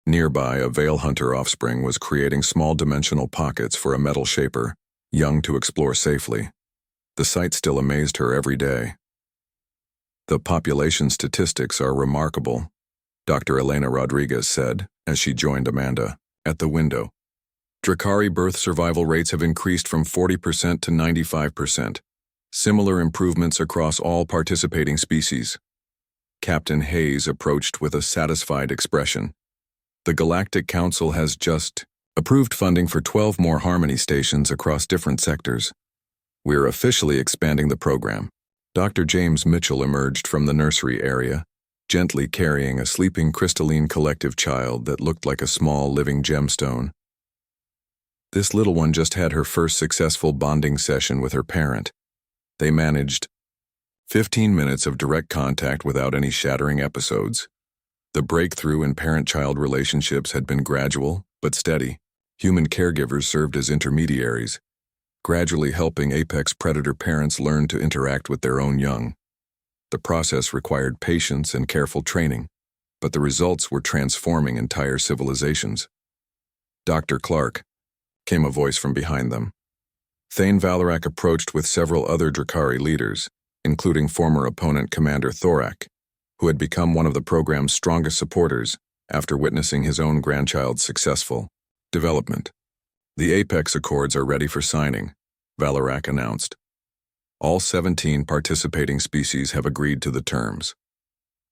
Nearby, a Veil Hunter offspring was creating small dimensional pockets for a metal shaper, young to explore safely. The sight still amazed her every day. "The population statistics are remarkable," Dr. Elena Rodriguez said as she joined Amanda at the window. "Drakari birth survival rates have increased from 40% to 95%. Similar improvements across all participating species." Captain Hayes approached with a satisfied expression. "The Galactic Council has just approved funding for 12 more Harmony stations across different sectors. We're officially expanding the program." Dr. James Mitchell emerged from the nursery area, gently carrying a sleeping crystalline collective child that looked like a small living gemstone. This little one just had her first successful bonding session with her parent. They managed 15 minutes of direct contact without any shattering episodes. The breakthrough in parent-child relationships had been gradual but steady. Human caregivers served as intermediaries, gradually helping apex predator parents learn to interact with their own young. The process required patience and careful training, but the results were transforming entire civilizations. "Dr. Clark," came a voice from behind them. Thane Valorak approached with several other Drakari leaders, including former opponent Commander Thorak, who had become one of the program's strongest supporters after witnessing his own grandchild's successful development. The Apex Accords are ready for signing, Valorak announced. All 17 participating species have agreed to the terms.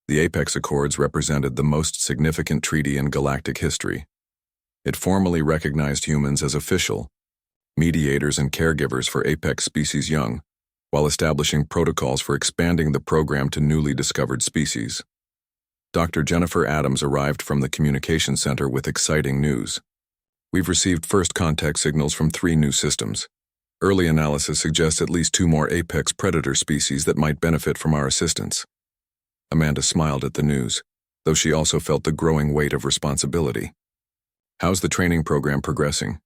The Apex Accords represented the most significant treaty in galactic history. It formally recognized humans as official mediators and caregivers for Apex species young, while establishing protocols for expanding the program to newly discovered species. Dr. Jennifer Adams arrived from the communication center with exciting news. We've received first contact signals from 3 new systems. Early analysis suggests at least 2 more apex predator species that might benefit from our assistance. Amanda smiled at the news, though she also felt the growing weight of responsibility. How's the training program progressing?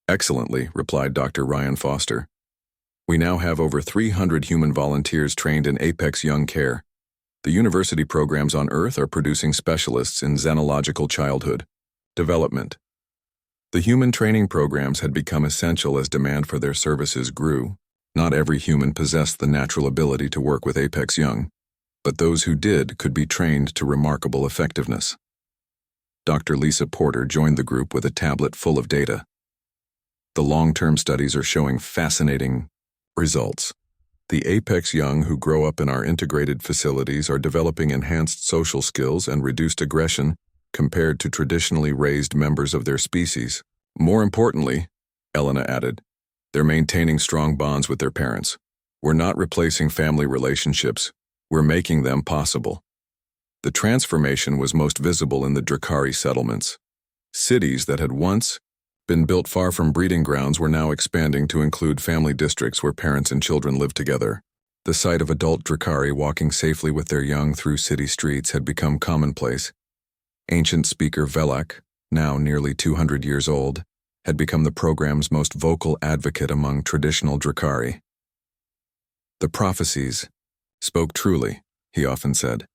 Excellently, replied Dr. Ryan Foster. We now have over 300 human volunteers trained in apex young care. The university programs on Earth are producing specialists in xenological childhood development. The human training programs had become essential as demand for their services grew. Not every human possessed the natural ability to work with apex young, but those who did could be trained to remarkable effectiveness. Dr. Lisa Porter joined the group with a tablet full of data. The long-term studies are showing fascinating results. The apex young who grow up in our integrated facilities are developing enhanced social skills and reduced aggression compared to traditionally raised members of their species. More importantly, Elena added, they're maintaining strong bonds with their parents. We're not replacing family relationships, we're making them possible. The transformation was most visible in the Drakari settlements. Cities that had once been built far from breeding grounds were now expanding to include family districts where parents and children lived together. The sight of adult Drakari walking safely with their young through city streets had become commonplace. Ancient speaker Velak, now nearly 200 years old, had become the program's most vocal advocate among traditional Drakari. The prophecies spoke truly, he often said.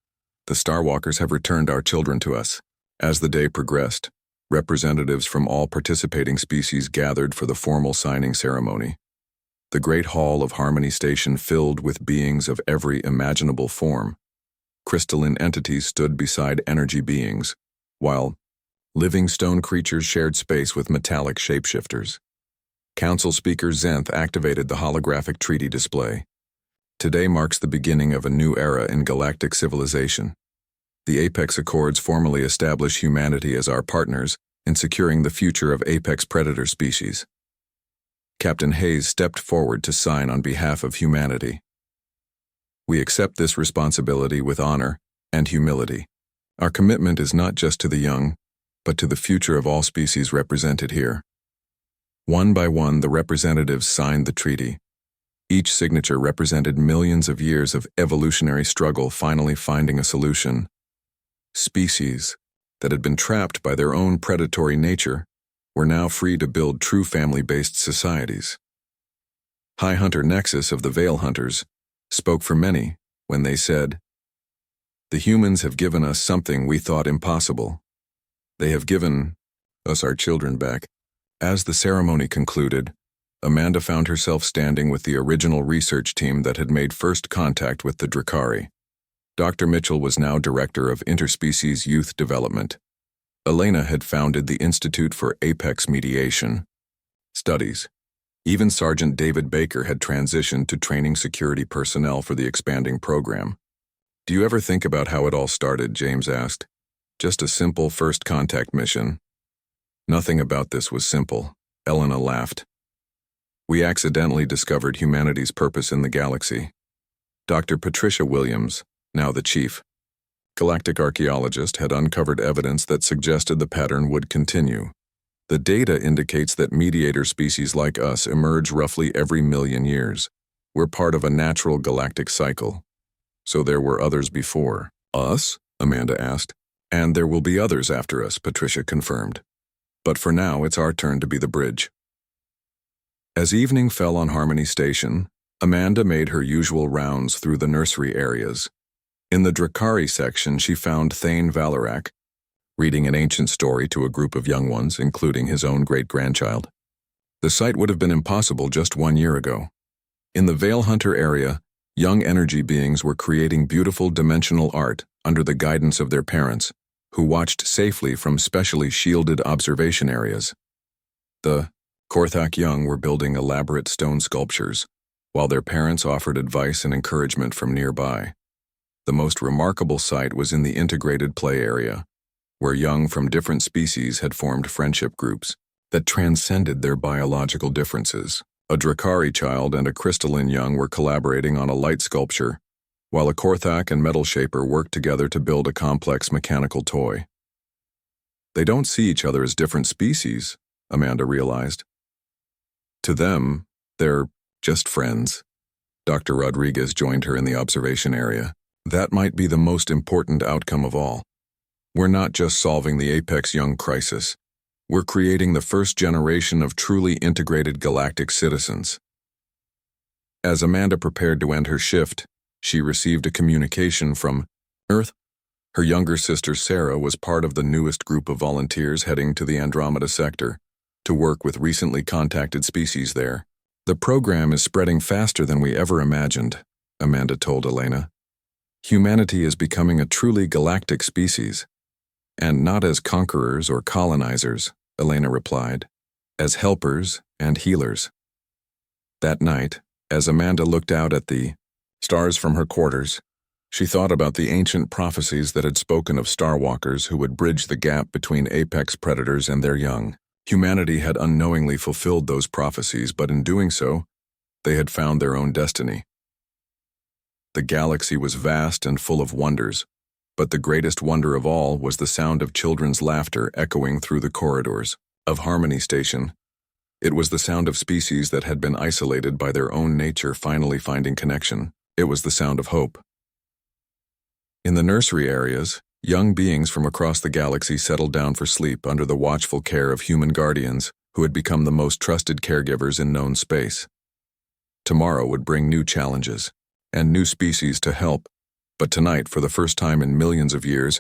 The Starwalkers have returned our children to us. As the day progressed, representatives from all participating species gathered for the formal signing ceremony. The great hall of Harmony Station filled with beings of every imaginable form. Crystalline entities stood beside energy beings, while living stone creatures shared space with metallic shapeshifters. Council Speaker Zenth activated the holographic treaty display. Today marks the beginning of a new era in galactic civilization. The Apex Accords formally establish humanity as our partners in securing the future of apex predator species. Captain Hayes stepped forward to sign on behalf of humanity. We accept this responsibility with honor and humility. Our commitment is not just to the young, but to the future of all species represented here. One by one, the representatives signed the treaty. Each signature represented millions of years of evolutionary struggle finally finding a solution. Species that had been trapped by their own predatory nature were now free to build true family-based societies. High Hunter Nexus of the Veil Hunters spoke for many when they said, "The humans have given us something we thought impossible. They have given us our children back." As the ceremony concluded, Amanda found herself standing with the original research team that had made first contact with the Drakari. Dr. Mitchell was now Director of Interspecies Youth Development. Elena had founded the Institute for Apex Mediation Studies. Even Sergeant David Baker had transitioned to training security personnel for the expanding program. "Do you ever think about how it all started?" James asked. "Just a simple first contact mission." "Nothing about this was simple," Elena laughed. "We accidentally discovered humanity's purpose in the galaxy." Dr. Patricia Williams, now the chief galactic archaeologist, had uncovered evidence that suggested the pattern would continue. The data indicates that mediator species like us emerge roughly every million years. We're part of a natural galactic cycle. "So there were others before us?" Amanda asked. "And there will be others after us," Patricia confirmed. "But for now, it's our turn to be the bridge." As evening fell on Harmony Station, Amanda made her usual rounds through the nursery areas. In the Drakari section, she found Thane Valorak reading an ancient story to a group of young ones, including his own great-grandchild. The sight would have been impossible just 1 year ago. In the Veil Hunter area, young energy beings were creating beautiful dimensional art under the guidance of their parents, who watched safely from specially shielded observation areas. The Korthak young were building elaborate stone sculptures, while their parents offered advice and encouragement from nearby. The most remarkable sight was in the integrated play area, where young from different species had formed friendship groups that transcended their biological differences. A Drakari child and a crystalline young were collaborating on a light sculpture, while a Korthak and metal shaper worked together to build a complex mechanical toy. They don't see each other as different species, Amanda realized. To them, they're just friends. Dr. Rodriguez joined her in the observation area. That might be the most important outcome of all. We're not just solving the Apex Young crisis. We're creating the first generation of truly integrated galactic citizens. As Amanda prepared to end her shift, she received a communication from Earth. Her younger sister Sarah was part of the newest group of volunteers heading to the Andromeda sector to work with recently contacted species there. The program is spreading faster than we ever imagined, Amanda told Elena. Humanity is becoming a truly galactic species. And not as conquerors or colonizers, Elena replied, as helpers and healers. That night, as Amanda looked out at the stars from her quarters, she thought about the ancient prophecies that had spoken of starwalkers who would bridge the gap between apex predators and their young. Humanity had unknowingly fulfilled those prophecies, but in doing so, they had found their own destiny. The galaxy was vast and full of wonders, but the greatest wonder of all was the sound of children's laughter echoing through the corridors of Harmony Station. It was the sound of species that had been isolated by their own nature finally finding connection. It was the sound of hope. In the nursery areas, young beings from across the galaxy settled down for sleep under the watchful care of human guardians who had become the most trusted caregivers in known space. Tomorrow would bring new challenges and new species to help. But tonight, for the first time in millions of years,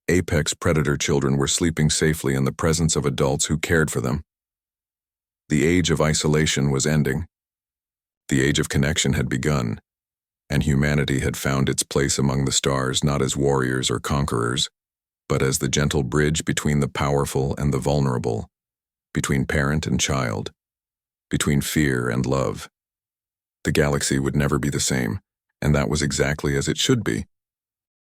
apex predator children were sleeping safely in the presence of adults who cared for them. The age of isolation was ending. The age of connection had begun, and humanity had found its place among the stars not as warriors or conquerors, but as the gentle bridge between the powerful and the vulnerable, between parent and child, between fear and love. The galaxy would never be the same, and that was exactly as it should be.